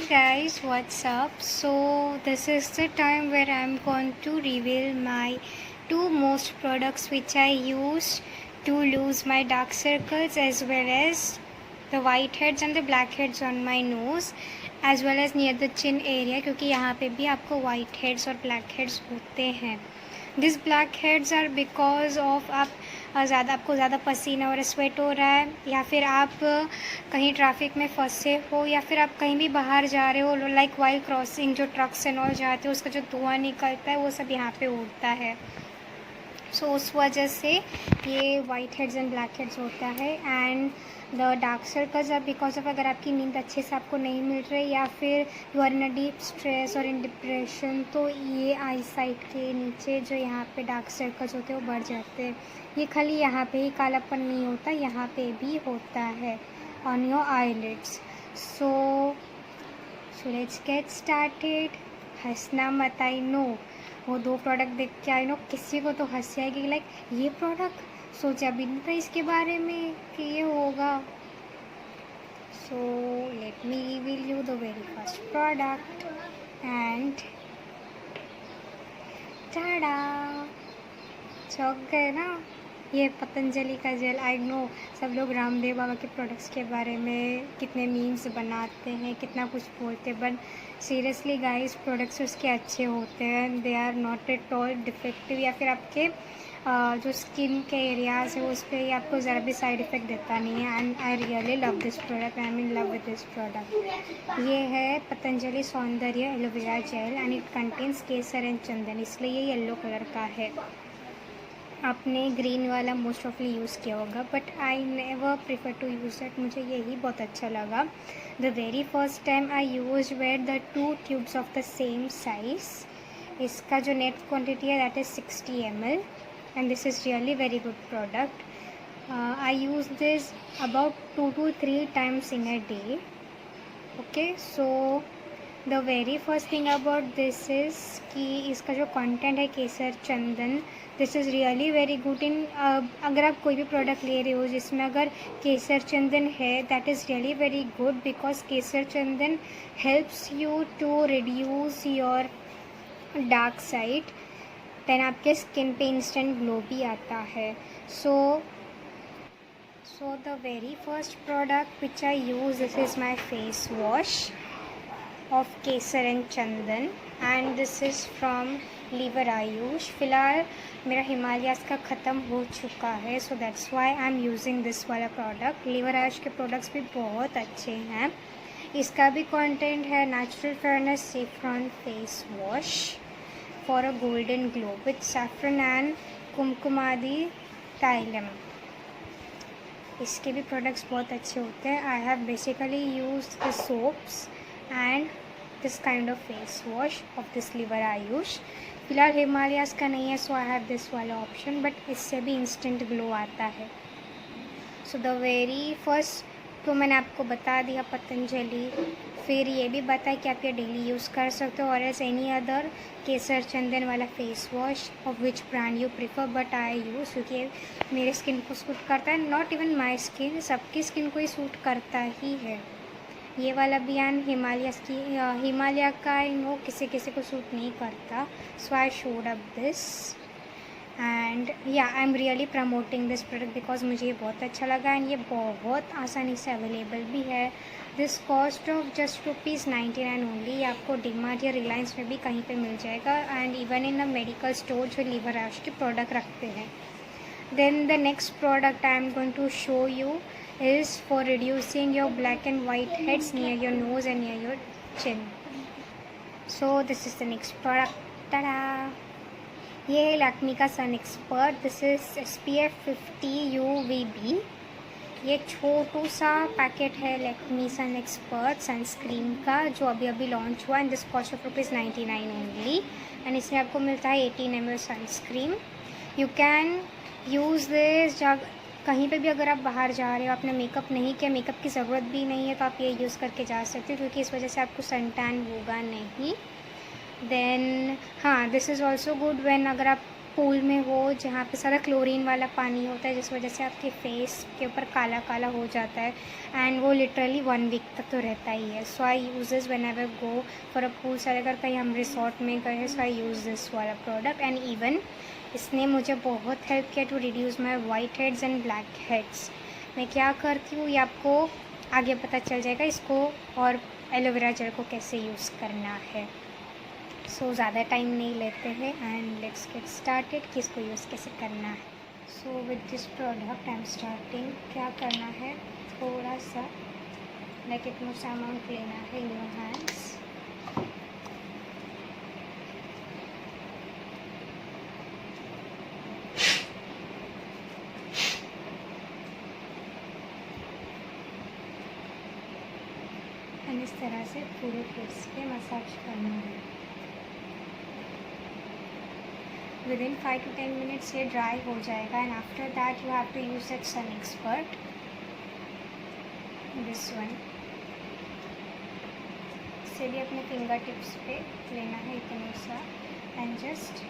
guys, what's up? So this is the time where I'm going to reveal my two most products which I use to lose my dark circles as well as the whiteheads and the blackheads on my nose as well as near the chin area, क्योंकि यहाँ पे भी आपको whiteheads और blackheads होते हैं. This black heads are because of आप आपको ज़्यादा पसीना और स्वेट हो रहा है, या फिर आप कहीं ट्रैफिक में फंसे हो, या फिर आप कहीं भी बाहर जा रहे हो, लाइक वाइल क्रॉसिंग जो ट्रक्स एंड ऑल जाते हो उसका जो धुआं निकलता है वो सब यहाँ पे उड़ता है. सो उस वजह से ये white heads and black heads होता है. And the dark circles are because of अगर आपकी नींद अच्छे से आपको नहीं मिल रही या फिर you are in a deep stress और इन डिप्रेशन, तो ये आई साइट के नीचे जो यहाँ पे डार्क सर्कल्स होते हैं वो बढ़ जाते हैं. ये खाली यहाँ पे ही कालापन नहीं होता, यहाँ पे भी होता है on your eyelids. So let's get started. हंसना मत, आई नो वो दो प्रोडक्ट देख के आई नो किसी को तो हंसी आएगी, लाइक ये प्रोडक्ट सोचा भी नहीं था इसके बारे में कि ये होगा. So let me reveal you the very first product and Tada, चौंक गए ना. ये पतंजलि का जेल. आई नो सब लोग रामदेव बाबा के प्रोडक्ट्स के बारे में कितने मीम्स बनाते हैं, कितना कुछ बोलते हैं, बट सीरियसली गाइस प्रोडक्ट्स उसके अच्छे होते हैं. They are not at all defective, या फिर आपके जो स्किन के एरियाज़ है उस पर आपको ज़रा भी साइड इफ़ेक्ट देता नहीं है. And I really love this product, I am in love with this product. ये है Patanjali Saundarya aloe vera gel and it contains kesar and chandan, इसलिए ये येलो कलर का है. आपने ग्रीन वाला मोस्ट ऑफली यूज़ किया होगा, but I never prefer to use that. मुझे यही बहुत अच्छा लगा. The very first time I use were the 2 tubes of the same size. इसका जो नेट क्वांटिटी है that is 60 ml and this is really very good product. I use this about 2 to 3 times in a day. Okay, so the very first thing about this is कि इसका जो content है केसर चंदन, this is really very good in अगर आप कोई भी product ले रहे हो जिसमें अगर केसर चंदन है, that is really very good because kesar chandan helps you to reduce your dark side. Then आपके स्किन पे इंस्टेंट ग्लो भी आता है. So the very first product which I use, this is my face wash of kesar and chandan and this is from Lever Ayush. फ़िलहाल मेरा हिमालयाज़ का ख़त्म हो चुका है, so that's why I am using this वाला प्रोडक्ट. लीवर आयुष के प्रोडक्ट्स भी बहुत अच्छे हैं. इसका भी कंटेंट है natural fairness saffron face wash for a golden glow with saffron and kumkumadi thylam. इसके भी प्रोडक्ट्स बहुत अच्छे होते हैं. I have basically use the soaps and this kind of face wash of this Lever Ayush. फिलहाल हिमालयाज़ का नहीं है, सो आई हैव दिस वाला ऑप्शन, बट इससे भी इंस्टेंट ग्लो आता है. सो द वेरी फर्स्ट तो मैंने आपको बता दिया पतंजलि. फिर ये भी बताया कि आप ये डेली यूज़ कर सकते हो और एज एनी अदर केसर चंदन वाला face wash of which brand you prefer, but I use क्योंकि मेरे स्किन को सूट करता है. नॉट इवन माई स्किन, सबकी स्किन को ही सूट करता ही है. ये वाला भी एंड हिमालय का आई नो किसी किसी को सूट नहीं करता, so I showed up this and या I am really promoting this product because मुझे ये बहुत अच्छा लगा एंड ये बहुत आसानी से अवेलेबल भी है. This cost of just ₹99 only. ये आपको डीमार्ट या रिलायंस में भी कहीं पे मिल जाएगा and even in a medical store जो लीवर आयुष के प्रोडक्ट रखते हैं. Then the next product I am going to show you is for reducing your black and white heads near your nose and near your chin. So this is the next product. Tada, ये है लैक्मी का sun expert. This is SPF 50 UVB. ये छोटू सा packet है लैक्मी सन expert sunscreen का जो अभी अभी लॉन्च हुआ and this cost of ₹99 only. And इसमें आपको मिलता है 18 ml sunscreen. You can use this कहीं पे भी अगर आप बाहर जा रहे हो, आपने मेकअप नहीं किया, मेकअप की ज़रूरत भी नहीं है, तो आप ये यूज़ करके जा सकते हो क्योंकि इस वजह से आपको सन टैन होगा नहीं. देन हाँ, this is also good when अगर आप पूल में हो जहाँ पे सारा क्लोरीन वाला पानी होता है, जिस वजह से आपके फेस के ऊपर काला काला हो जाता है, एंड वो लिटरली 1 वीक तक तो रहता ही है. So I use this whenever go for a pool side. अगर कहीं हम रिसोर्ट में गए हैं, सो आई यूज़ दिस वाला प्रोडक्ट. एंड इवन इसने मुझे बहुत हेल्प किया to reduce my white heads and black heads. मैं क्या करती हूँ ये आपको आगे पता चल जाएगा इसको, और एलोवेरा जेल को कैसे यूज़ करना है. सो ज़्यादा टाइम नहीं लेते हैं, एंड लेट्स गेट स्टार्टेड कि इसको यूज़ कैसे करना है. So with this product I am starting. क्या करना है, थोड़ा सा लाइक इतना सा अमाउंट लेना है इन योर हैंड्स. एंड इस तरह से पूरे फेस पे मसाज करना है. विदिन 5 to 10 मिनट्स ये ड्राई हो जाएगा. And after that you have to use that sun expert, this one. इसे भी अपने फिंगर टिप्स पे लेना है इतना सा, and just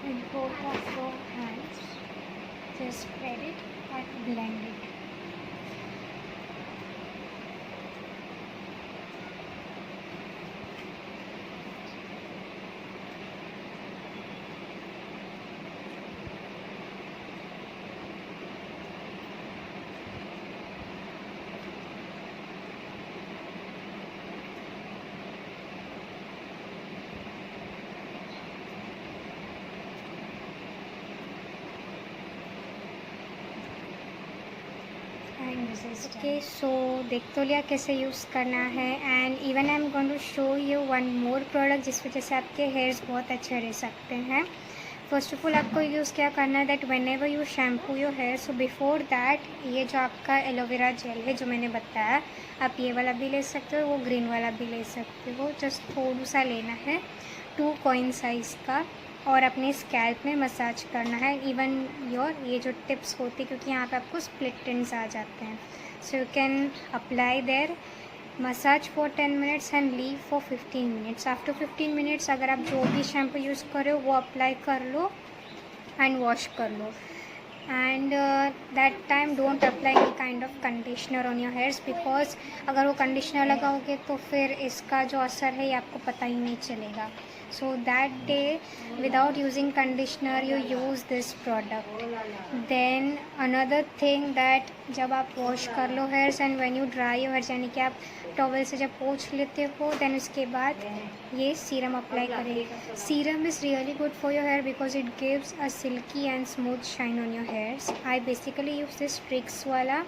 with both of your hands just spread it and blend it. Okay, so देख तो लिया कैसे यूज़ करना है. And even I am going to show you one more product जिस वजह से आपके हेयर्स बहुत अच्छे रह सकते हैं. फर्स्ट ऑफ ऑल आपको यूज़ क्या करना है, that whenever you shampoo your hair, so before that ये जो आपका एलोवेरा जेल है जो मैंने बताया, आप ये वाला भी ले सकते हो, वो ग्रीन वाला भी ले सकते हो. जस्ट थोड़ा सा लेना है 2 कॉइन साइज़ का, और अपने स्कैल्प में मसाज करना है. इवन योर ये जो टिप्स होती है, क्योंकि यहाँ पे आपको स्प्लिट एंड्स आ जाते हैं. So you can apply there, massage for 10 minutes and leave for 15 minutes. After 15 minutes अगर आप जो भी शैम्पू यूज़ कर रहे हो वो अप्लाई कर लो एंड वॉश कर लो. And that time don't apply any kind of conditioner on your hairs, because अगर वो कंडीशनर लगाओगे तो फिर इसका जो असर है ये आपको पता ही नहीं चलेगा. So that day without using conditioner you use this product. Then another thing that जब आप वॉश कर लो hairs and when you dry your hairs, यानी कि आप टॉवल से जब पोंछ लेते हो, देन उसके बाद ये सीरम अप्लाई करें. Serum is really good for your hair because it gives a silky and smooth shine on your hairs. I basically use this tricks वाला.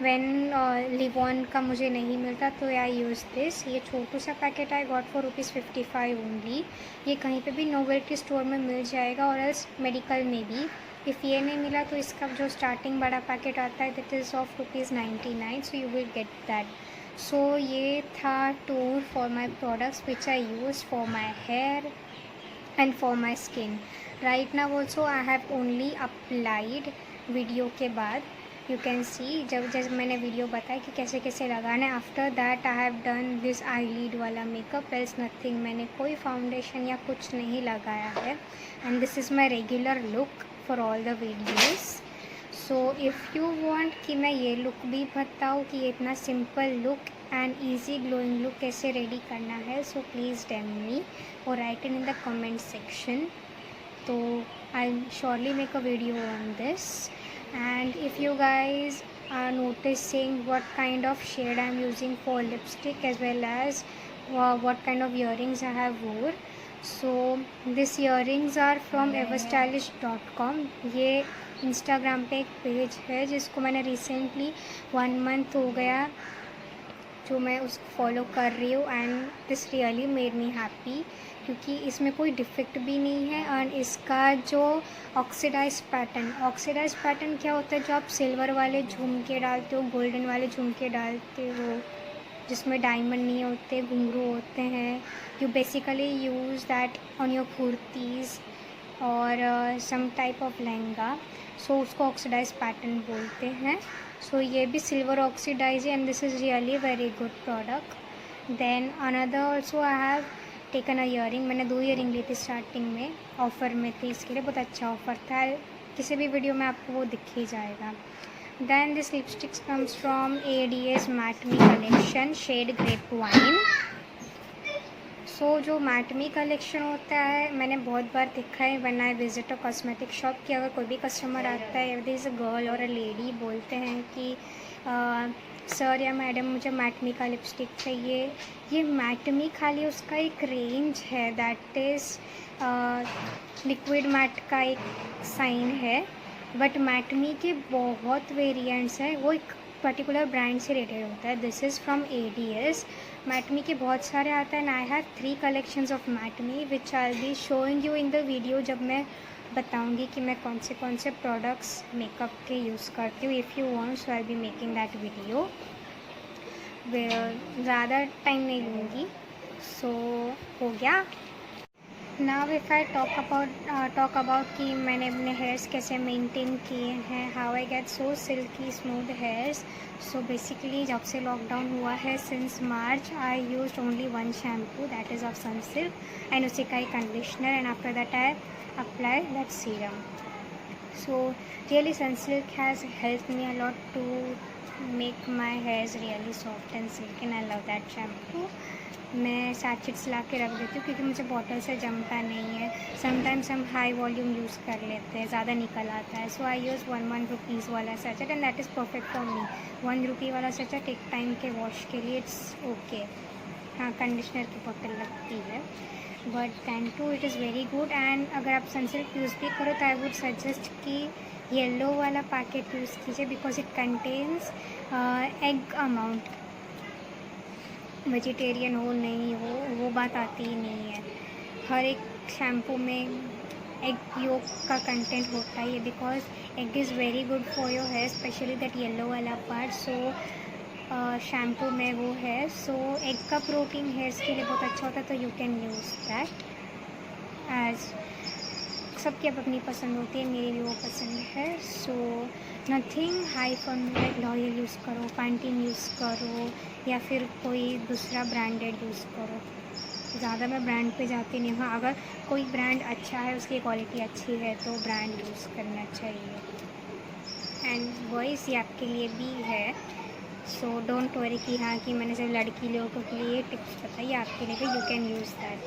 व्हेन लिवॉन का मुझे नहीं मिलता तो आई यूज़ दिस. ये छोटू सा packet I got for ₹55 only. ये कहीं पे भी नोवेल्टी स्टोर में मिल जाएगा, और एल्स मेडिकल में भी. इफ़ ये नहीं मिला तो इसका जो स्टार्टिंग बड़ा पैकेट आता है that is of ₹99, so you will get that. So ये था tour for my products which I use for my hair and for my skin. Right now also I have only applied video के बाद. You can see जब मैंने video बताया कि कैसे कैसे लगाना है. After that I have done this I lead वाला मेकअप, एल्स नथिंग. मैंने कोई फाउंडेशन या कुछ नहीं लगाया है. And this is my regular look for all the videos. So if you want कि मैं ये लुक भी बताऊँ कि ये इतना simple look and easy glowing look कैसे रेडी करना है, सो प्लीज़ टेल मी और right in the comment section. तो I surely make a video on this. And if you guys are noticing what kind of shade I am using for lipstick as well as what kind of earrings I have wore, so these earrings are from everstylish.com. ये Instagram पे एक page है जिसको मैंने recently 1 month हो गया जो मैं उसको फॉलो कर रही हूँ. And this really made me happy क्योंकि इसमें कोई डिफेक्ट भी नहीं है. एंड इसका जो ऑक्सीडाइज पैटर्न क्या होता है, जो आप सिल्वर वाले झुमके डालते हो, गोल्डन वाले झुमके डालते हो, जिसमें डायमंड नहीं होते, घुंघरू होते हैं। You basically use that on your kurtis और सम टाइप ऑफ लहंगा। सो उसको ऑक्सीडाइज पैटर्न बोलते हैं। सो ये भी सिल्वर ऑक्सीडाइज है and this is really very good product. Then another also I have taken a earring. मैंने 2 ईयरिंग ली थी स्टार्टिंग में, ऑफ़र में थी, इसके लिए बहुत अच्छा ऑफ़र था। किसी भी वीडियो में आपको वो दिख ही जाएगा। Then this lipsticks comes from ADS matte me collection shade grape wine. So जो मैटमी कलेक्शन होता है, मैंने बहुत बार देखा है when I visit a cosmetic shop कि अगर कोई भी कस्टमर आता है, देयर इज़ अ गर्ल और अ लेडी, बोलते हैं कि सर या मैडम मुझे मैटमी का लिपस्टिक चाहिए। ये मैटमी खाली उसका एक रेंज है, दैट इज़ लिक्विड मैट का एक साइन है, बट मैटमी के बहुत वेरिएंट्स हैं। वो एक पर्टिकुलर ब्रांड से रिलेटेड होता है। This is from ADS। Matte me के बहुत सारे आता है and I have 3 collections of matte me which I be showing you in the video, जब मैं बताऊंगी कि मैं कौन से प्रोडक्ट्स मेकअप के यूज़ करती हूँ। If you want so I be making that video. ज़्यादा टाइम नहीं लूँगी। सो हो गया। Now if I talk about कि मैंने अपने हेयर्स कैसे मेंटेन किए हैं, how I get so silky smooth hairs. So basically जब से लॉकडाउन हुआ है since March, I used only 1 shampoo, that is of Sunsilk, and उसी का ही conditioner, and after that I apply that serum. So really Sunsilk has helped me a lot to make my hairs really soft and silky and I love that shampoo. मैं sachets ला के रख देती हूँ क्योंकि मुझे बॉटल से जमता नहीं है। समटाइम्स हम हाई वॉल्यूम यूज़ कर लेते हैं, ज़्यादा निकल आता है। सो आई यूज़ 1 रुपीज़ वाला sachet and that is perfect for me. 1 rupee वाला सैचेट एक टाइम के वॉश के लिए इट्स ओके। हाँ, कंडीशनर की बॉटल लगती है, but than to it is very good. And अगर आप सनसिल्क यूज़ भी करो तो आई वुड सजेस्ट कि येलो वाला पैकेट यूज़ कीजिए because it contains egg amount. Vegetarian हो नहीं हो वो बात आती ही नहीं है। हर एक शैम्पू में एग योक का कंटेंट होता ही है because egg is very good for your hair, especially that yellow वाला पार्ट। सो शैम्पू में वो है। सो एग का प्रोटीन हेयर्स के लिए बहुत अच्छा होता है, तो you can use that. As सबकी अपनी पसंद होती है, मेरी भी वो पसंद है। So nothing high formula, like L'Oréal use करो, पैंटीन यूज़ करो या फिर कोई दूसरा ब्रांडेड यूज़ करो। ज़्यादा मैं ब्रांड पे जाती नहीं हूँ। हाँ, अगर कोई ब्रांड अच्छा है, उसकी क्वालिटी अच्छी है तो ब्रांड यूज़ करना चाहिए। एंड बॉयज़, ये आपके लिए भी है। सो डोंट वरी कि हाँ कि मैंने सिर्फ लड़की लोगों के लिए टिप्स बताई, आपके लिए भी you can use that.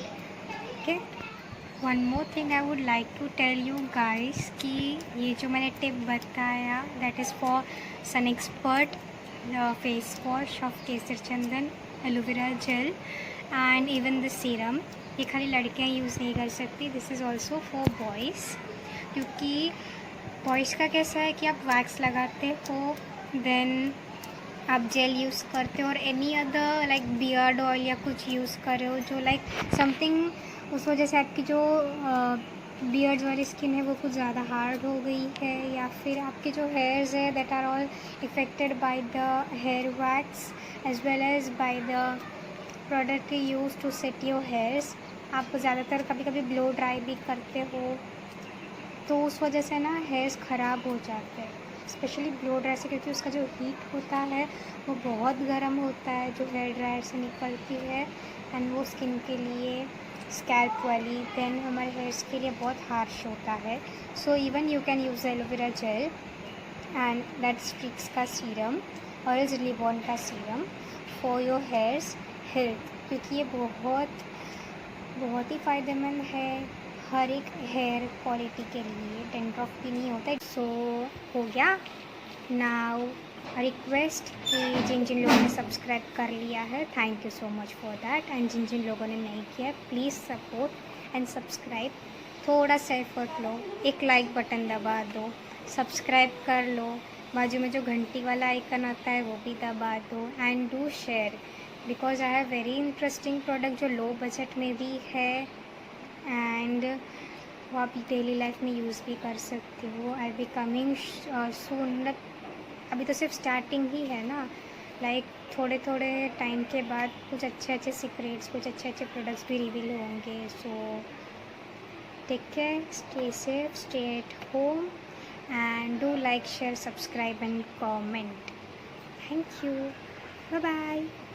Okay, one more thing I would like to tell you guys कि ये जो मैंने टिप बताया that is for sun expert face wash of kesar chandan aloe vera gel and even the serum. ये खाली लड़कियां यूज़ नहीं कर सकती, this is also for boys. क्योंकि बॉयज़ का कैसा है कि आप वैक्स लगाते हो, देन आप जेल यूज़ करते हो और any other like beard oil या कुछ यूज़ कर रहे हो जो लाइक समथिंग, उस वजह से आपकी जो बियर्ड्स वाली स्किन है वो कुछ ज़्यादा हार्ड हो गई है, या फिर आपके जो हेयर्स है that are all affected by the hair wax as well as by the product use to set your hairs. आप ज़्यादातर कभी कभी ब्लो ड्राई भी करते हो, तो उस वजह से ना हेयर्स ख़राब हो जाते हैं, स्पेशली ब्लो ड्राई से, क्योंकि उसका जो हीट होता है वो बहुत गर्म होता है जो हेयर ड्रायर से निकलती है, एंड वो स्किन के लिए स्कैल्प वाली देन हमारे हेयर्स के लिए बहुत हार्श होता है। So even you can use aloe vera gel and that Streax का सीरम और इज लिबॉन का serum for your hairs health, क्योंकि ये बहुत ही फ़ायदेमंद है हर एक हेयर क्वालिटी के लिए। डेंड्रफ भी नहीं होता। सो हो गया। नाउ रिक्वेस्ट कि जिन जिन लोगों ने सब्सक्राइब कर लिया है, thank you so much for that, and जिन जिन लोगों ने नहीं किया प्लीज़ सपोर्ट एंड सब्सक्राइब। थोड़ा सा एफर्ट लो, एक लाइक बटन दबा दो, सब्सक्राइब कर लो, बाजू में जो घंटी वाला आइकन आता है वो भी दबा दो, and do share because I have very interesting product जो लो बजट में भी है एंड वो आप डेली लाइफ में यूज़ भी कर सकते हो। आई बी कमिंग सून, अभी तो सिर्फ स्टार्टिंग ही है ना, लाइक थोड़े थोड़े टाइम के बाद कुछ अच्छे अच्छे सीक्रेट्स, कुछ अच्छे अच्छे प्रोडक्ट्स भी रिवील होंगे. So take care, stay safe, stay at home, and do like, share, subscribe and comment. Thank you. Bye bye.